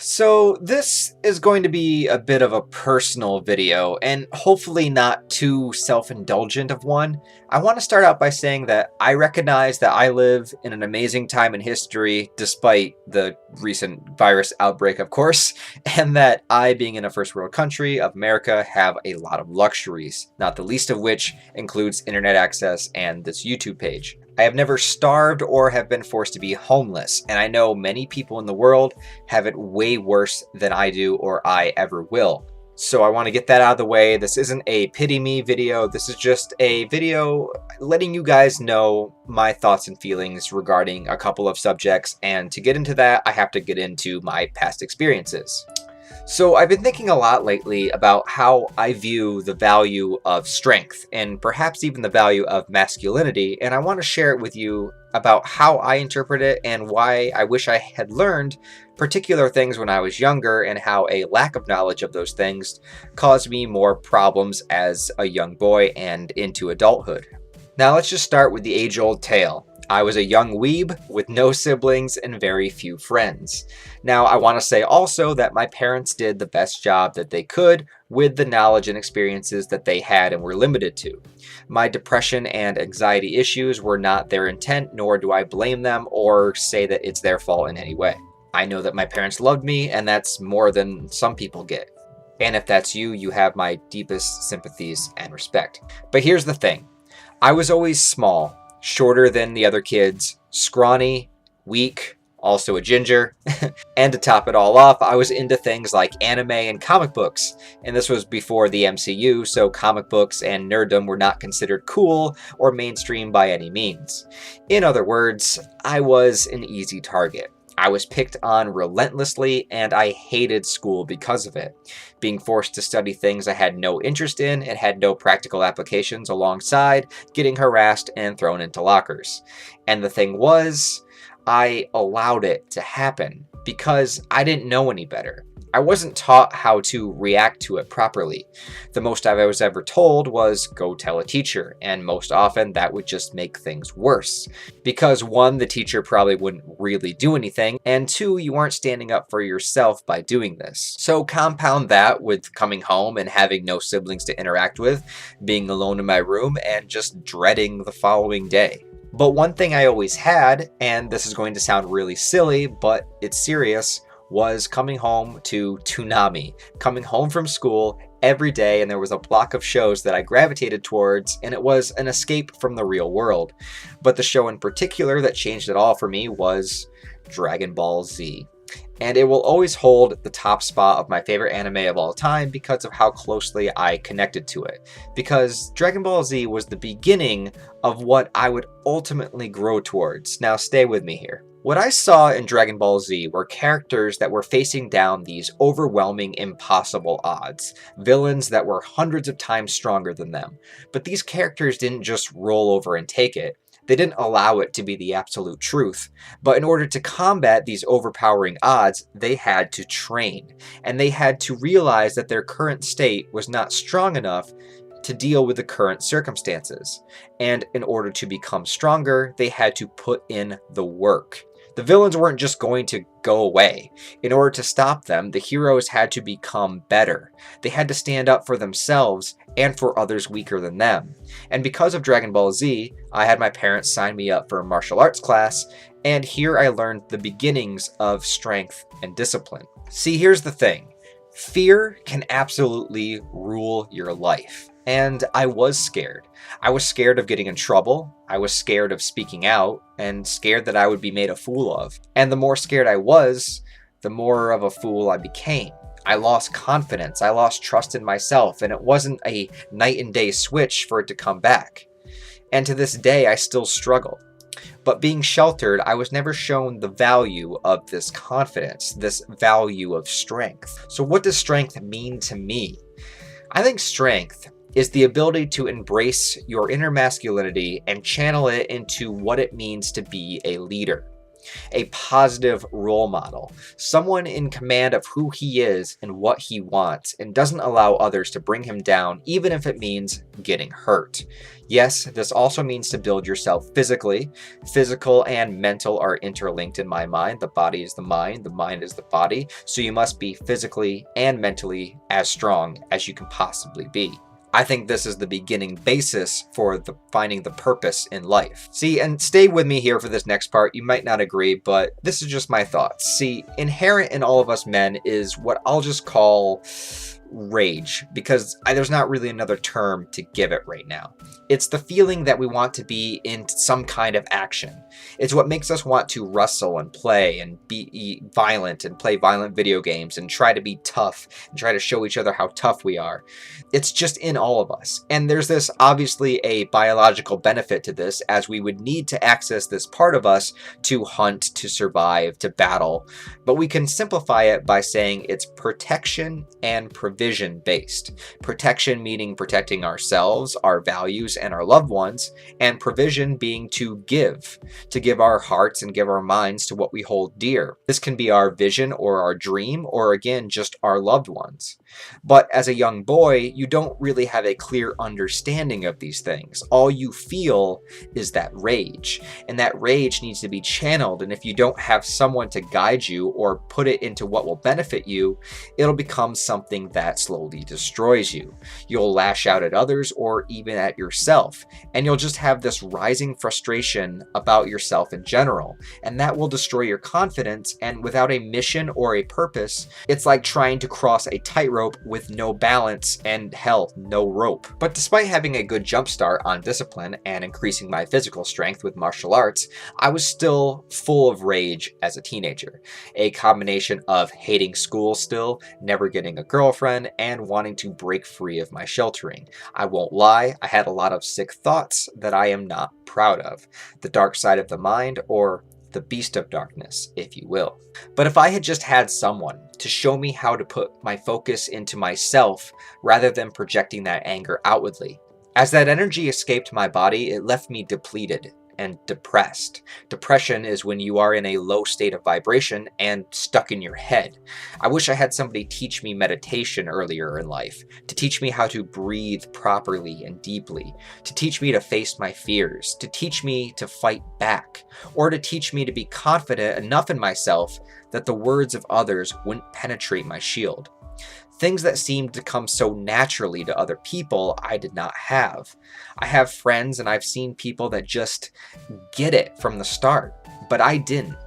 So this is going to be a bit of a personal video, and hopefully not too self-indulgent of one. I want to start out by saying that I recognize that I live in an amazing time in history, despite the recent virus outbreak, of course, and that I, being in a first world country of America, have a lot of luxuries, not the least of which includes internet access and this YouTube page. I have never starved or have been forced to be homeless, and I know many people in the world have it way worse than I do or I ever will. So I want to get that out of the way. This isn't a pity me video. This is just a video letting you guys know my thoughts and feelings regarding a couple of subjects, and to get into that, I have to get into my past experiences. So I've been thinking a lot lately about how I view the value of strength and perhaps even the value of masculinity, and I want to share it with you about how I interpret it and why I wish I had learned particular things when I was younger, and how a lack of knowledge of those things caused me more problems as a young boy and into adulthood. Now let's just start with the age-old tale. I was a young weeb with no siblings and very few friends. Now, I want to say also that my parents did the best job that they could with the knowledge and experiences that they had and were limited to. My depression and anxiety issues were not their intent, nor do I blame them or say that it's their fault in any way. I know that my parents loved me, and that's more than some people get. And if that's you, you have my deepest sympathies and respect. But here's the thing. I was always small, shorter than the other kids, scrawny, weak, also a ginger, and to top it all off, I was into things like anime and comic books, and this was before the MCU, so comic books and nerddom were not considered cool or mainstream by any means. In other words, I was an easy target. I was picked on relentlessly, and I hated school because of it. Being forced to study things I had no interest in and had no practical applications, alongside getting harassed and thrown into lockers. And the thing was, I allowed it to happen because I didn't know any better. I wasn't taught how to react to it properly. The most I was ever told was go tell a teacher, and most often that would just make things worse. Because one, the teacher probably wouldn't really do anything, and two, you aren't standing up for yourself by doing this. So compound that with coming home and having no siblings to interact with, being alone in my room, and just dreading the following day. But one thing I always had, and this is going to sound really silly, but it's serious, was coming home to Toonami, coming home from school every day, and there was a block of shows that I gravitated towards, and it was an escape from the real world. But the show in particular that changed it all for me was Dragon Ball Z. And it will always hold the top spot of my favorite anime of all time because of how closely I connected to it. Because Dragon Ball Z was the beginning of what I would ultimately grow towards. Now stay with me here. What I saw in Dragon Ball Z were characters that were facing down these overwhelming, impossible odds. Villains that were hundreds of times stronger than them. But these characters didn't just roll over and take it. They didn't allow it to be the absolute truth. But in order to combat these overpowering odds, they had to train. And they had to realize that their current state was not strong enough to deal with the current circumstances. And in order to become stronger, they had to put in the work. The villains weren't just going to go away. In order to stop them, the heroes had to become better. They had to stand up for themselves and for others weaker than them. And because of Dragon Ball Z, I had my parents sign me up for a martial arts class, and here I learned the beginnings of strength and discipline. See, here's the thing. Fear can absolutely rule your life. And I was scared. I was scared of getting in trouble. I was scared of speaking out, and scared that I would be made a fool of. And the more scared I was, the more of a fool I became. I lost confidence. I lost trust in myself, and it wasn't a night and day switch for it to come back. And to this day, I still struggle. But being sheltered, I was never shown the value of this confidence, this value of strength. So what does strength mean to me? I think strength is the ability to embrace your inner masculinity and channel it into what it means to be a leader. A positive role model, someone in command of who he is and what he wants, and doesn't allow others to bring him down, even if it means getting hurt. Yes, this also means to build yourself physically. Physical and mental are interlinked in my mind. The body is the mind is the body. So you must be physically and mentally as strong as you can possibly be. I think this is the beginning basis for finding the purpose in life. See, and stay with me here for this next part. You might not agree, but this is just my thoughts. See, inherent in all of us men is what I'll just call rage, because there's not really another term to give it right now. It's the feeling that we want to be in some kind of action. It's what makes us want to wrestle and play and be violent and play violent video games and try to be tough and try to show each other how tough we are. It's just in all of us. And there's this obviously a biological benefit to this, as we would need to access this part of us to hunt, to survive, to battle. But we can simplify it by saying it's protection and provision based. Protection meaning protecting ourselves, our values, and our loved ones, and provision being to give our hearts and give our minds to what we hold dear. This can be our vision or our dream, or again, just our loved ones. But as a young boy, you don't really have a clear understanding of these things. All you feel is that rage, and that rage needs to be channeled. And if you don't have someone to guide you or put it into what will benefit you, it'll become something that slowly destroys you. You'll lash out at others or even at yourself, and you'll just have this rising frustration about yourself in general, and that will destroy your confidence. And without a mission or a purpose, it's like trying to cross a tightrope with no balance and hell, no rope. But despite having a good jump start on discipline and increasing my physical strength with martial arts, I was still full of rage as a teenager. A combination of hating school still, never getting a girlfriend, and wanting to break free of my sheltering. I won't lie, I had a lot of sick thoughts that I am not proud of. The dark side of the mind, or the beast of darkness, if you will. But if I had just had someone to show me how to put my focus into myself rather than projecting that anger outwardly. As that energy escaped my body, it left me depleted and depressed. Depression is when you are in a low state of vibration and stuck in your head. I wish I had somebody teach me meditation earlier in life, to teach me how to breathe properly and deeply, to teach me to face my fears, to teach me to fight back, or to teach me to be confident enough in myself that the words of others wouldn't penetrate my shield. Things that seemed to come so naturally to other people, I did not have. I have friends and I've seen people that just get it from the start, but I didn't.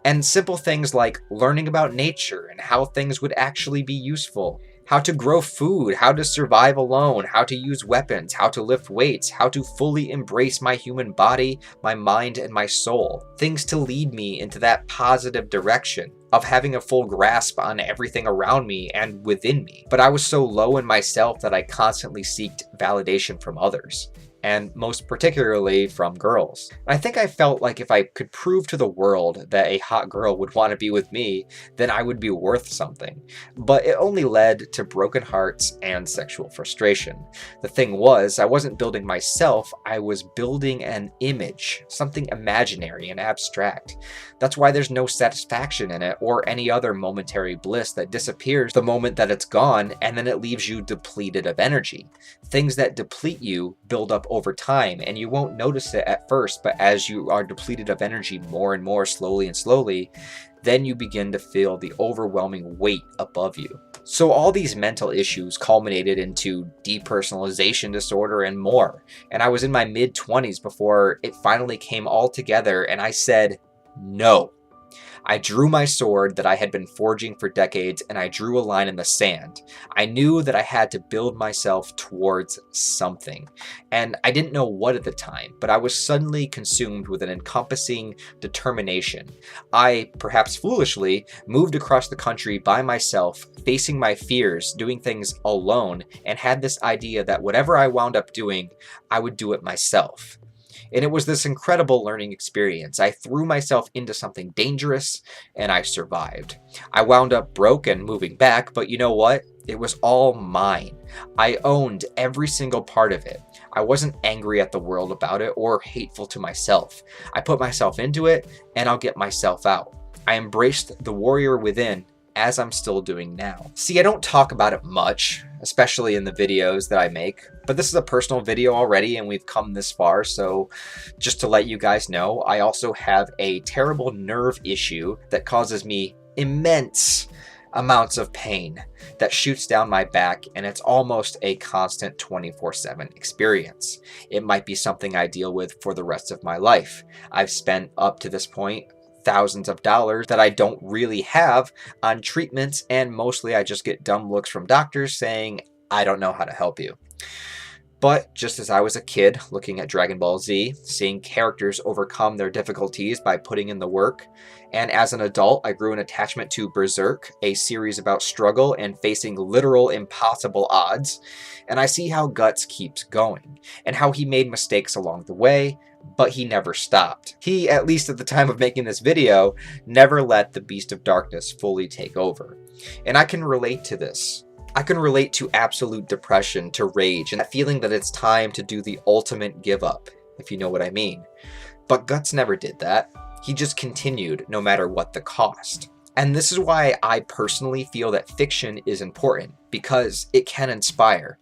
And simple things like learning about nature and how things would actually be useful, how to grow food, how to survive alone, how to use weapons, how to lift weights, how to fully embrace my human body, my mind, and my soul. Things to lead me into that positive direction of having a full grasp on everything around me and within me. But I was so low in myself that I constantly sought validation from others, and most particularly from girls. I think I felt like if I could prove to the world that a hot girl would want to be with me, then I would be worth something. But it only led to broken hearts and sexual frustration. The thing was, I wasn't building myself, I was building an image, something imaginary and abstract. That's why there's no satisfaction in it or any other momentary bliss that disappears the moment that it's gone, and then it leaves you depleted of energy. Things that deplete you build up over time, and you won't notice it at first, but as you are depleted of energy more and more slowly, then you begin to feel the overwhelming weight above you. So all these mental issues culminated into depersonalization disorder and more. And I was in my mid-20s before it finally came all together, and I said, no. I drew my sword that I had been forging for decades, and I drew a line in the sand. I knew that I had to build myself towards something, and I didn't know what at the time, but I was suddenly consumed with an encompassing determination. I, perhaps foolishly, moved across the country by myself, facing my fears, doing things alone, and had this idea that whatever I wound up doing, I would do it myself. And it was this incredible learning experience. I threw myself into something dangerous, and I survived. I wound up broke and moving back, but you know what? It was all mine. I owned every single part of it. I wasn't angry at the world about it or hateful to myself. I put myself into it, and I'll get myself out. I embraced the warrior within, as I'm still doing now. See, I don't talk about it much, especially in the videos that I make, but this is a personal video already and we've come this far, so just to let you guys know, I also have a terrible nerve issue that causes me immense amounts of pain that shoots down my back, and it's almost a constant 24/7 experience. It might be something I deal with for the rest of my life. I've spent up to this point thousands of dollars that I don't really have on treatments, and mostly I just get dumb looks from doctors saying, I don't know how to help you. But just as I was a kid looking at Dragon Ball Z, seeing characters overcome their difficulties by putting in the work, and as an adult I grew an attachment to Berserk, a series about struggle and facing literal impossible odds, and I see how Guts keeps going, and how he made mistakes along the way, but he never stopped. He, at least at the time of making this video, never let the Beast of Darkness fully take over. And I can relate to this. I can relate to absolute depression, to rage, and that feeling that it's time to do the ultimate give up, if you know what I mean. But Guts never did that. He just continued no matter what the cost. And this is why I personally feel that fiction is important, because it can inspire.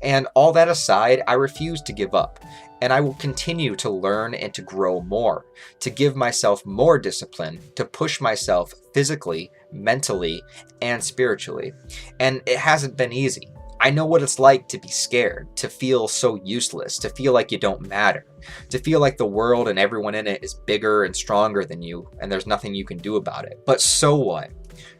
And all that aside, I refuse to give up. And I will continue to learn and to grow more, to give myself more discipline, to push myself physically, mentally, and spiritually. And it hasn't been easy. I know what it's like to be scared, to feel so useless, to feel like you don't matter, to feel like the world and everyone in it is bigger and stronger than you, and there's nothing you can do about it. But so what?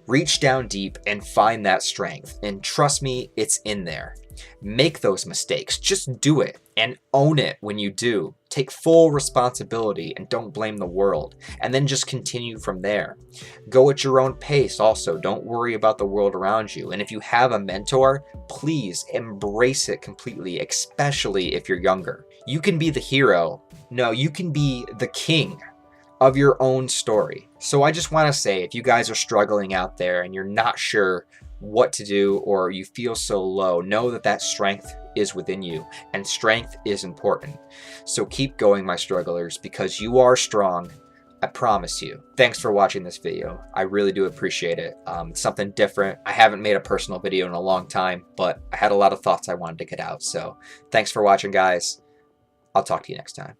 Reach down deep and find that strength, and trust me, it's in there. Make those mistakes, just do it, and own it when you do. Take full responsibility and don't blame the world, and then just continue from there. Go at your own pace also, don't worry about the world around you, and if you have a mentor, please embrace it completely, especially if you're younger. You can be the hero. No, you can be the king of your own story. So I just want to say, if you guys are struggling out there and you're not sure what to do, or you feel so low, know that that strength is within you, and strength is important. So keep going, my strugglers, because you are strong. I promise you. Thanks for watching this video. I really do appreciate it. It's something different. I haven't made a personal video in a long time, but I had a lot of thoughts I wanted to get out. So thanks for watching, guys. I'll talk to you next time.